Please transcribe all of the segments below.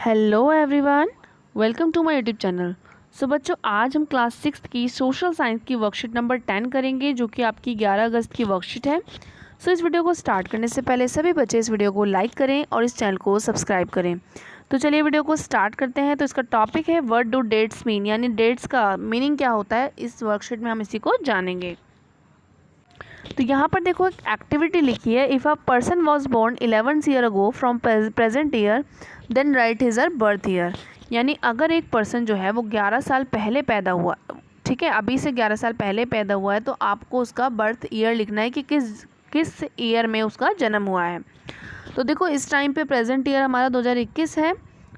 Hello everyone, welcome to my YouTube channel. So बच्चों, आज हम क्लास 6 की सोशल साइंस की वर्कशीट नंबर 10 करेंगे, जो कि आपकी 11 अगस्त की वर्कशीट है। सो इस वीडियो को स्टार्ट करने से पहले सभी बच्चे इस वीडियो को लाइक करें और इस चैनल को सब्सक्राइब करें। तो चलिए वीडियो को स्टार्ट करते हैं। तो इसका टॉपिक है व्हाट डू डेट्स मीन, यानी डेट्स का मीनिंग क्या होता है। इस वर्कशीट में हम इसी को जानेंगे। तो यहाँ पर देखो एक एक्टिविटी लिखी है। If a person was born 11 year ago from present year then write his or birth year. यानी अगर एक पर्सन जो है वो 11 साल पहले पैदा हुआ, ठीक है, अभी से 11 साल पहले पैदा हुआ है, तो आपको उसका बर्थ ईयर लिखना है कि किस किस ईयर में उसका जन्म हुआ है। तो देखो इस टाइम पे प्रेजेंट ईयर हमारा 2021 है,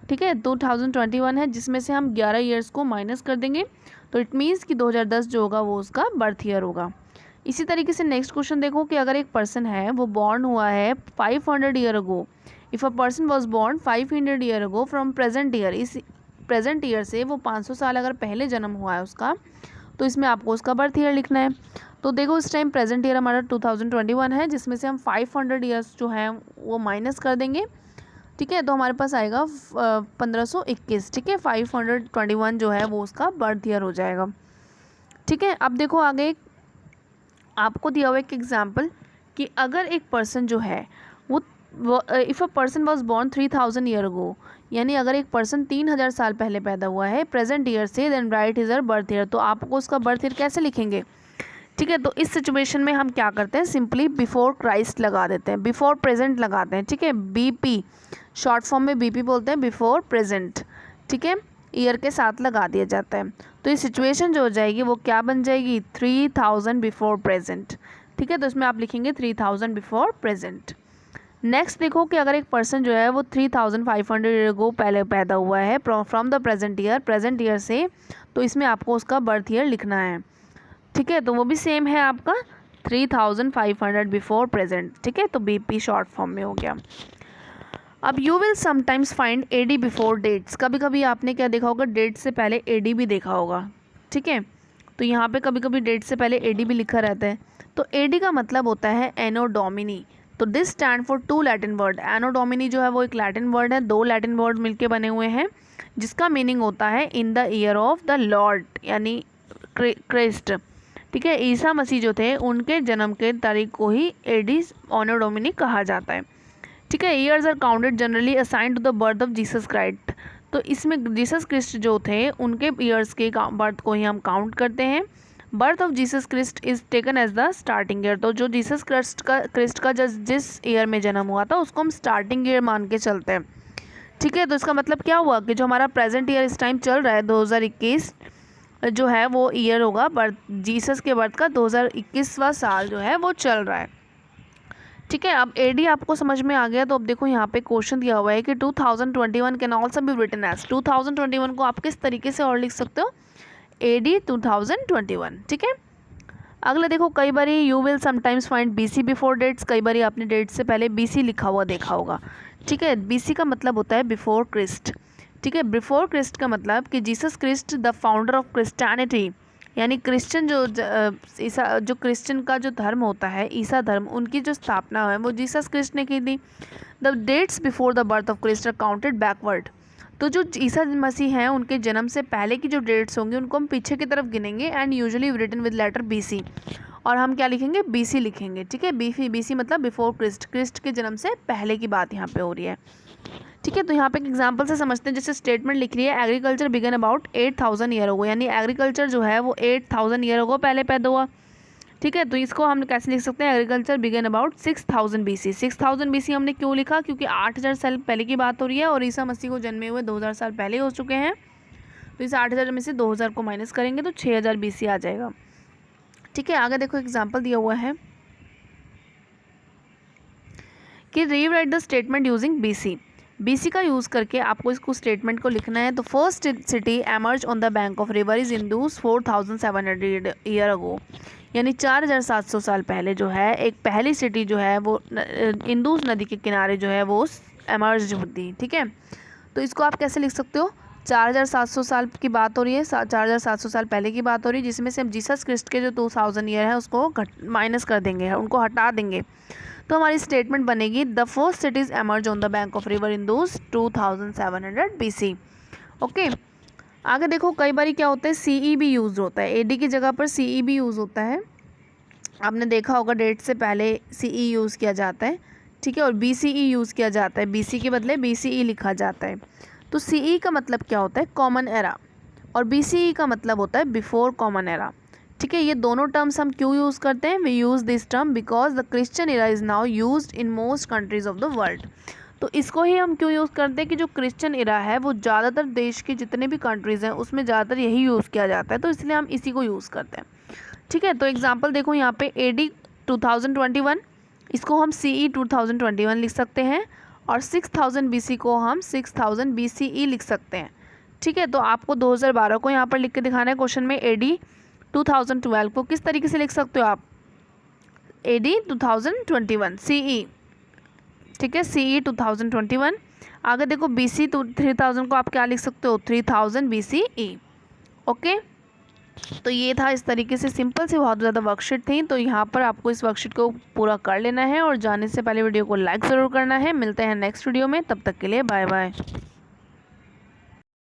ठीक है, 2021 है, जिसमें से हम 11 ईयर्स को माइनस कर देंगे। तो इट मीन्स कि 2010 जो होगा वो उसका बर्थ ईयर होगा। इसी तरीके से नेक्स्ट क्वेश्चन देखो कि अगर एक पर्सन है वो बॉर्न हुआ है 500 year ago. If a person was born 500 year ago from present year, इस प्रेजेंट ईयर से वो 500 साल अगर पहले जन्म हुआ है उसका, तो इसमें आपको उसका बर्थ ईयर लिखना है। तो देखो इस टाइम प्रेजेंट ईयर हमारा 2021 है, जिसमें से हम 500 ईयर्स जो हैं वो माइनस कर देंगे, ठीक है। तो हमारे पास आएगा 1521, ठीक है। 521 जो है वो उसका बर्थ ईयर हो जाएगा, ठीक है। अब देखो आगे आपको दिया हुआ एक एग्जाम्पल कि अगर एक पर्सन जो है वो if a person was born 3000 year ago, यानी अगर एक पर्सन 3000 साल पहले पैदा हुआ है प्रेजेंट ईयर से, then write his or birth year. तो आपको उसका बर्थ ईयर कैसे लिखेंगे, ठीक है। तो इस सिचुएशन में हम क्या करते हैं, सिंपली बिफोर क्राइस्ट लगा देते हैं, बिफोर प्रेजेंट लगाते हैं, ठीक है। बीपी शॉर्ट फॉर्म में बीपी बोलते हैं, बिफोर प्रेजेंट, ठीक है, ईयर के साथ लगा दिया जाता है। तो ये सिचुएशन जो हो जाएगी वो क्या बन जाएगी, 3000 बिफोर प्रेजेंट, ठीक है। तो इसमें आप लिखेंगे 3000 बिफोर प्रेजेंट। नेक्स्ट देखो कि अगर एक पर्सन जो है वो 3500 ईयर अगो पहले पैदा हुआ है फ्रॉम द प्रेजेंट ईयर से, तो इसमें आपको उसका बर्थ ईयर लिखना है, ठीक है। तो वो भी सेम है आपका 3500 बिफोर प्रेजेंट, ठीक है। तो बीपी शॉर्ट फॉर्म में हो गया। अब you will sometimes find AD before dates. कभी कभी आपने क्या देखा होगा, डेट से पहले एडी भी देखा होगा, ठीक है। तो यहाँ पे कभी कभी डेट से पहले एडी भी लिखा रहता है। तो एडी का मतलब होता है एनो डोमिनी। तो this stand for two Latin word. Anno domini जो है वो एक लैटिन वर्ड है, दो लैटिन वर्ड मिलके बने हुए हैं, जिसका मीनिंग होता है in the year of the Lord, यानी क्रिस्ट, ठीक है। ईसा मसीह जो थे उनके जन्म के तारीख को ही एडी ऑनो डोमिनी कहा जाता है, ठीक है। Years are counted generally assigned to the birth of Jesus Christ. तो इसमें जीसस क्रिस्ट जो थे उनके ईयर्स के बर्थ को ही हम काउंट करते हैं। Birth of Jesus Christ is taken as the starting year. तो जो जीसस क्रिस्ट का जिस ईयर में जन्म हुआ था उसको हम स्टार्टिंग ईयर मान के चलते हैं, ठीक है। तो इसका मतलब क्या हुआ कि जो हमारा प्रेजेंट ईयर इस टाइम चल रहा है 2021 जो है वो ईयर होगा बर्थ जीसस के बर्थ का, 2021वां साल जो है वो चल रहा है, ठीक है। अब एडी आपको समझ में आ गया। तो अब देखो यहाँ पे क्वेश्चन दिया हुआ है कि 2021 can also be written as, 2021 को आप किस तरीके से और लिख सकते हो, एडी 2021, ठीक है। अगला देखो, कई बार you will sometimes find BC before dates. कई बार आपने डेट से पहले बीसी लिखा हुआ देखा होगा, ठीक है। बीसी का मतलब होता है बिफोर क्रिस्ट, ठीक है। बिफोर क्रिस्ट का मतलब कि Jesus Christ the founder of Christianity, यानी क्रिश्चियन ईसा जो क्रिश्चियन का जो धर्म होता है, ईसा धर्म, उनकी जो स्थापना है वो जीसस क्रिस्ट ने की थी। The dates before the birth of Christ are counted backward. तो जो ईसा मसीह हैं उनके जन्म से पहले की जो डेट्स होंगी उनको हम पीछे की तरफ गिनेंगे, and usually written with letter BC, और हम क्या लिखेंगे, बीसी लिखेंगे, ठीक है। बीसी मतलब बिफोर क्रिस्ट, क्रिस्ट के जन्म से पहले की बात यहाँ पे हो रही है, ठीक है। तो यहाँ पे एक एग्जांपल से समझते हैं। जैसे स्टेटमेंट लिख रही है agriculture began about 8000 year ago, यानी एग्रीकल्चर जो है वो 8000 ईयर अगो पहले पैदा हुआ, ठीक है। तो इसको हम कैसे लिख सकते हैं, agriculture began about 6000 BC. 6000 BC हमने क्यों लिखा, क्योंकि 8000 साल पहले की बात हो रही है और ईसा मसीह को जन्मे हुए 2000 साल पहले हो चुके हैं। तो इस 8000 में से 2000 को माइनस करेंगे तो 6000 बीसी आ जाएगा, ठीक है। आगे देखो एग्जाम्पल दिया हुआ है कि rewrite the statement using BC. BC का यूज़ करके आपको इसको स्टेटमेंट को लिखना है। तो first city emerge on the bank of river is Indus 4700 year ago, यानी 4700 साल पहले जो है एक पहली सिटी जो है वो इंदूस नदी के किनारे जो है वो एमर्ज होती, ठीक है। तो इसको आप कैसे लिख सकते हो, 4700 साल की बात हो रही है, 4700 साल पहले की बात हो रही है, जिसमें से हम जीसस क्रिस्ट के जो 2000 ईयर है उसको माइनस कर देंगे, उनको हटा देंगे। तो हमारी स्टेटमेंट बनेगी the first cities emerge on the bank of river in those 2700 BC। Okay, आगे देखो कई बार क्या होता है CE भी यूज़ होता है, AD की जगह पर CE भी यूज़ होता है। आपने देखा होगा डेट से पहले CE यूज़ किया जाता है, ठीक है, और BCE यूज़ किया जाता है, BC के बदले BCE लिखा जाता है। तो CE का मतलब क्या होता है कॉमन एरा, और BCE का मतलब होता है बिफोर कॉमन एरा। ठीक है, ये दोनों टर्म्स हम क्यों यूज़ करते हैं, we use this term because the Christian era is now used in most countries of the world. तो इसको ही हम क्यों यूज़ करते हैं कि जो क्रिश्चियन एरा है वो ज़्यादातर देश के जितने भी कंट्रीज़ हैं उसमें ज़्यादातर यही यूज़ किया जाता है, तो इसलिए हम इसी को यूज़ करते हैं। ठीक है, तो एग्जांपल देखो यहाँ पे AD 2021, इसको हम CE 2021 लिख सकते हैं, और 6000 BC को हम 6000 BCE लिख सकते हैं। ठीक है, तो आपको 2012 को यहाँ पर लिख के दिखाना है क्वेश्चन में। AD 2012 को किस तरीके से लिख सकते हो आप, AD 2021 CE, ठीक है, CE 2021। आगे देखो BC 3000 को आप क्या लिख सकते हो, 3000 BCE। ओके, तो ये था, इस तरीके से सिंपल से बहुत ज़्यादा वर्कशीट थी। तो यहाँ पर आपको इस वर्कशीट को पूरा कर लेना है, और जाने से पहले वीडियो को लाइक ज़रूर करना है। मिलते हैं नेक्स्ट वीडियो में, तब तक के लिए बाय बाय।